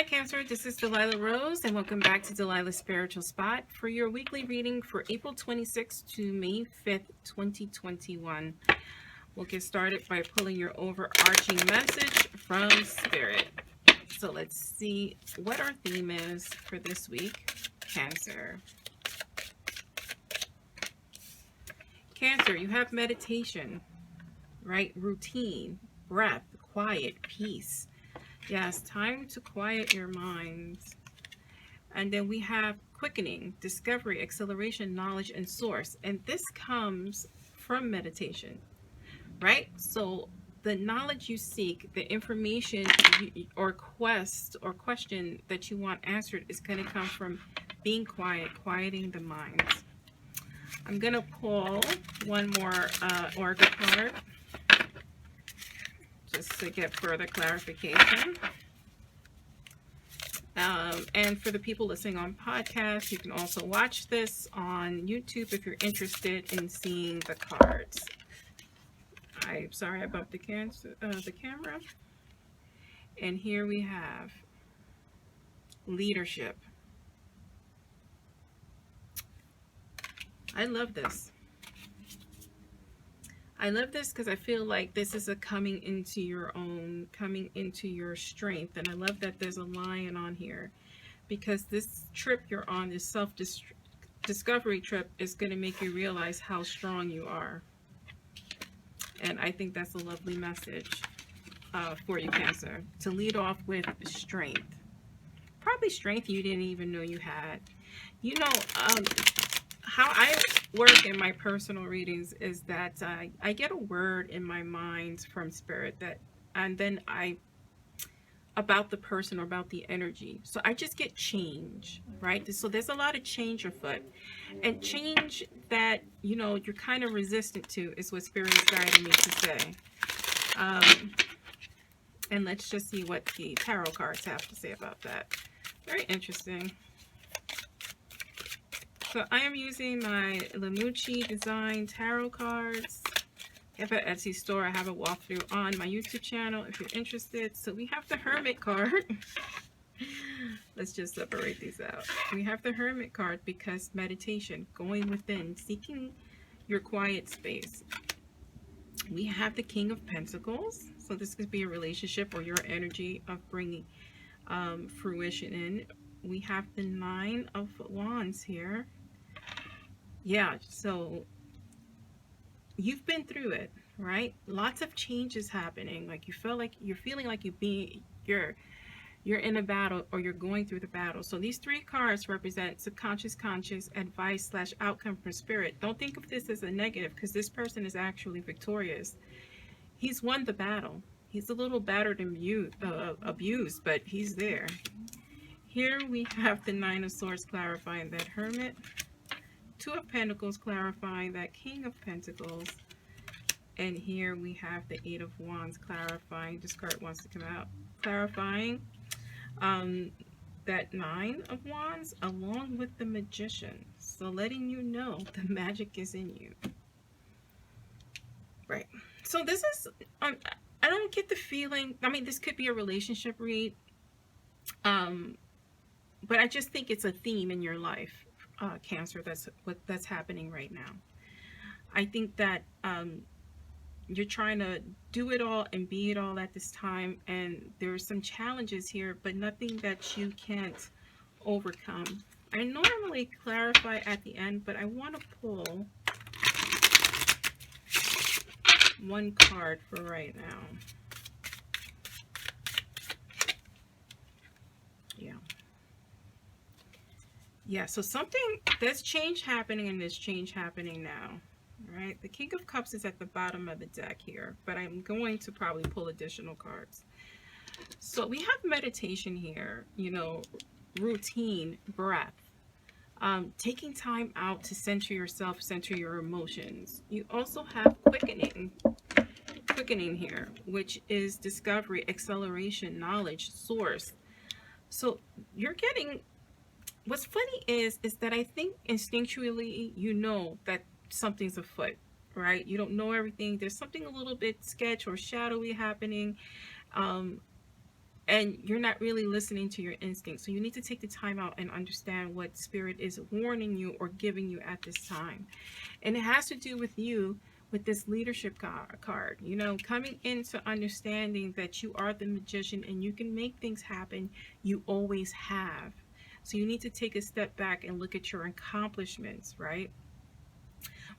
Hi Cancer, this is Delilah Rose and welcome back to Delilahs Spiritual Spot for your weekly reading for April 26th to May 5th, 2021. We'll get started by pulling your overarching message from Spirit. So let's see what our theme is for this week, Cancer. Cancer, you have meditation, right? Routine, breath, quiet, peace. Yes, time to quiet your minds. And then we have quickening, discovery, acceleration, knowledge, and source. And this comes from meditation, right? So the knowledge you seek, the information or quest or question that you want answered is going to come from being quiet, quieting the minds. I'm going to pull one more oracle card just to get further clarification. And for the people listening on podcast, you can also watch this on YouTube if you're interested in seeing the cards. I'm sorry about the camera. And here we have leadership. I love this. I love this because I feel like this is a coming into your own, coming into your strength. And I love that there's a lion on here because this trip you're on, this self-discovery trip, is going to make you realize how strong you are. And I think that's a lovely message for you, Cancer, to lead off with strength. Probably strength you didn't even know you had. You know, how I work in my personal readings is that I get a word in my mind from Spirit that, and then about the person or about the energy. So I just get change, right? So there's a lot of change afoot, and change that, you know, you're kind of resistant to is what Spirit is guiding me to say. And let's just see what the tarot cards have to say about that. Very interesting. So I am using my Lamucci Design Tarot cards. I have an Etsy store. I have a walkthrough on my YouTube channel if you're interested. So we have the Hermit card. Let's just separate these out. We have the Hermit card because meditation, going within, seeking your quiet space. We have the King of Pentacles. So this could be a relationship or your energy of bringing fruition in. We have the Nine of Wands here. Yeah, so you've been through it, right? Lots of changes happening. Like you feel like you're feeling like you're in a battle or you're going through the battle. So these three cards represent subconscious, conscious, advice / outcome from Spirit. Don't think of this as a negative because this person is actually victorious. He's won the battle. He's a little battered and abused, but he's there. Here we have the Nine of Swords clarifying that Hermit. Two of Pentacles clarifying that King of Pentacles. And here we have the Eight of Wands clarifying, this card wants to come out, clarifying that Nine of Wands along with the Magician. So letting you know the magic is in you. Right. So this is, I don't get the feeling, I mean, this could be a relationship read, but I just think it's a theme in your life. Cancer, that's happening right now. I think that you're trying to do it all and be it all at this time, and there are some challenges here, but nothing that you can't overcome. I normally clarify at the end, but I want to pull one card for right now. Yeah, so there's change happening, and there's change happening now. All right, the King of Cups is at the bottom of the deck here, but I'm going to probably pull additional cards. So we have meditation here, you know, routine, breath, taking time out to center yourself, center your emotions. You also have quickening here, which is discovery, acceleration, knowledge, source. So you're getting, what's funny is that I think instinctually you know that something's afoot, right? You don't know everything. There's something a little bit sketch or shadowy happening. And and you're not really listening to your instincts. So you need to take the time out and understand what spirit is warning you or giving you at this time. And it has to do with you, with this leadership card, you know, coming into understanding that you are the magician and you can make things happen. You always have. So you need to take a step back and look at your accomplishments, right?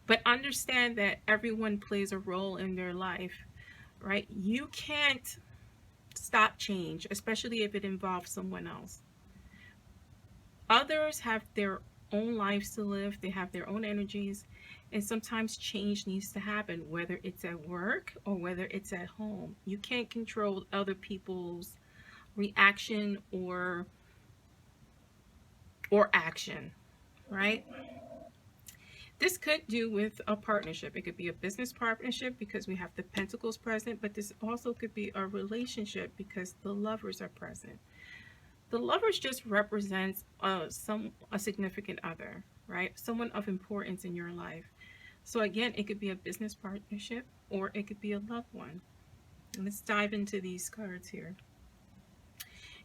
But understand that everyone plays a role in their life, right? You can't stop change, especially if it involves someone else. Others have their own lives to live, they have their own energies, and sometimes change needs to happen, whether it's at work or whether it's at home. You can't control other people's reaction or action, right? This could do with a partnership. It could be a business partnership because we have the pentacles present, but this also could be a relationship because the lovers are present. The lovers just represents a significant other, right? Someone of importance in your life. So again, it could be a business partnership or it could be a loved one. And let's dive into these cards here.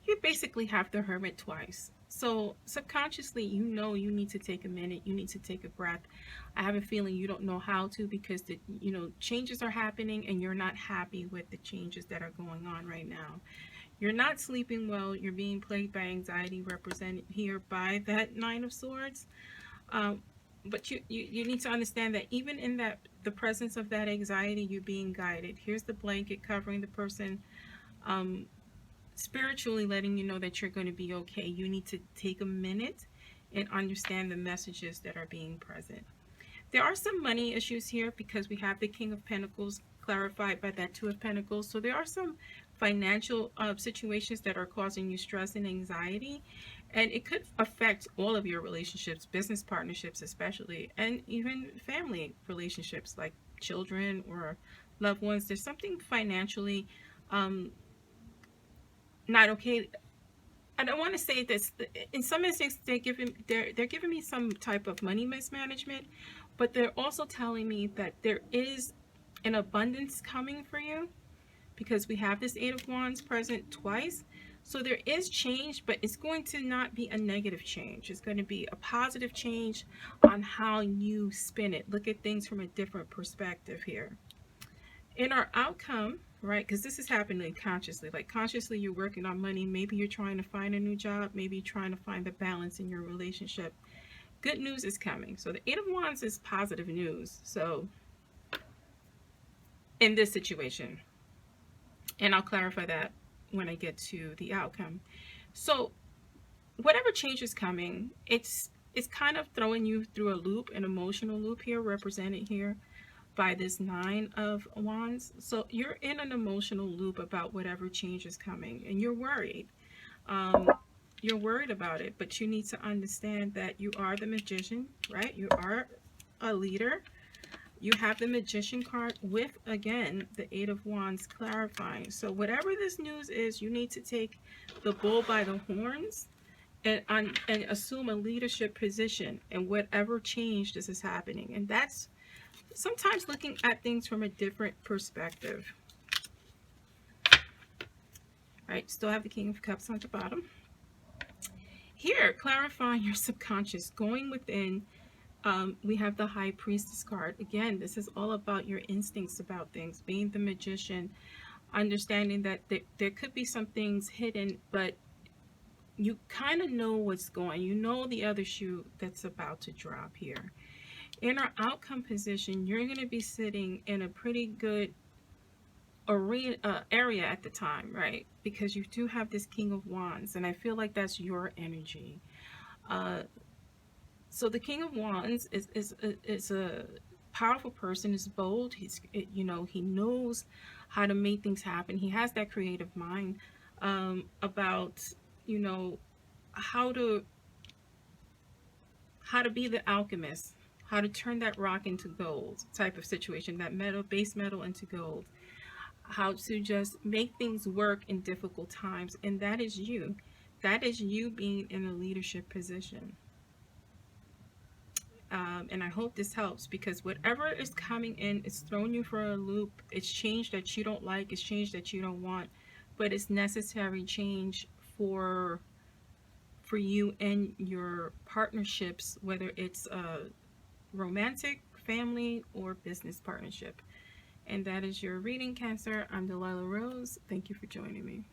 You basically have the Hermit twice. So subconsciously, you know you need to take a minute. You need to take a breath. I have a feeling you don't know how to because the changes are happening and you're not happy with the changes that are going on right now. You're not sleeping well. You're being plagued by anxiety, represented here by that Nine of Swords. But you need to understand that even in the presence of that anxiety, you're being guided. Here's the blanket covering the person, spiritually letting you know that you're going to be okay. You need to take a minute and understand the messages that are being present. There are some money issues here because we have the King of Pentacles clarified by that Two of Pentacles. So there are some financial situations that are causing you stress and anxiety, and it could affect all of your relationships, business partnerships especially, and even family relationships like children or loved ones. There's something financially not okay. I don't want to say this. In some instances, they're giving me some type of money mismanagement, but they're also telling me that there is an abundance coming for you because we have this Eight of Wands present twice. So there is change, but it's going to not be a negative change. It's going to be a positive change on how you spin it. Look at things from a different perspective here. In our outcome, right, because this is happening consciously, like consciously you're working on money. Maybe you're trying to find a new job. Maybe you're trying to find the balance in your relationship. Good news is coming. So the Eight of Wands is positive news. So in this situation, and I'll clarify that when I get to the outcome. So whatever change is coming, it's kind of throwing you through a loop, an emotional loop here, represented here by this Nine of Wands. So you're in an emotional loop about whatever change is coming, and you're worried. You're worried about it, but you need to understand that you are the magician, right? You are a leader. You have the Magician card with, again, the Eight of Wands clarifying. So whatever this news is, you need to take the bull by the horns and assume a leadership position in whatever change this is happening. And that's sometimes looking at things from a different perspective. Right, still have the King of Cups on the bottom. Here, clarifying your subconscious, going within. We have the High Priestess card. Again, this is all about your instincts about things, being the magician, understanding that there could be some things hidden, but you kind of know what's going. You know the other shoe that's about to drop here. In our outcome position, you're going to be sitting in a pretty good area at the time, right? Because you do have this King of Wands, and I feel like that's your energy. So the King of Wands is a powerful person. Is bold. He knows how to make things happen. He has that creative mind about how to be the alchemist, how to turn that rock into gold type of situation, that base metal into gold, how to just make things work in difficult times. And that is you. That is you being in a leadership position. And I hope this helps, because whatever is coming in, it's throwing you for a loop. It's change that you don't like. It's change that you don't want. but it's necessary change for you and your partnerships, whether it's a romantic, family, or business partnership. And that is your reading, Cancer. I'm Delilah Rose. Thank you for joining me.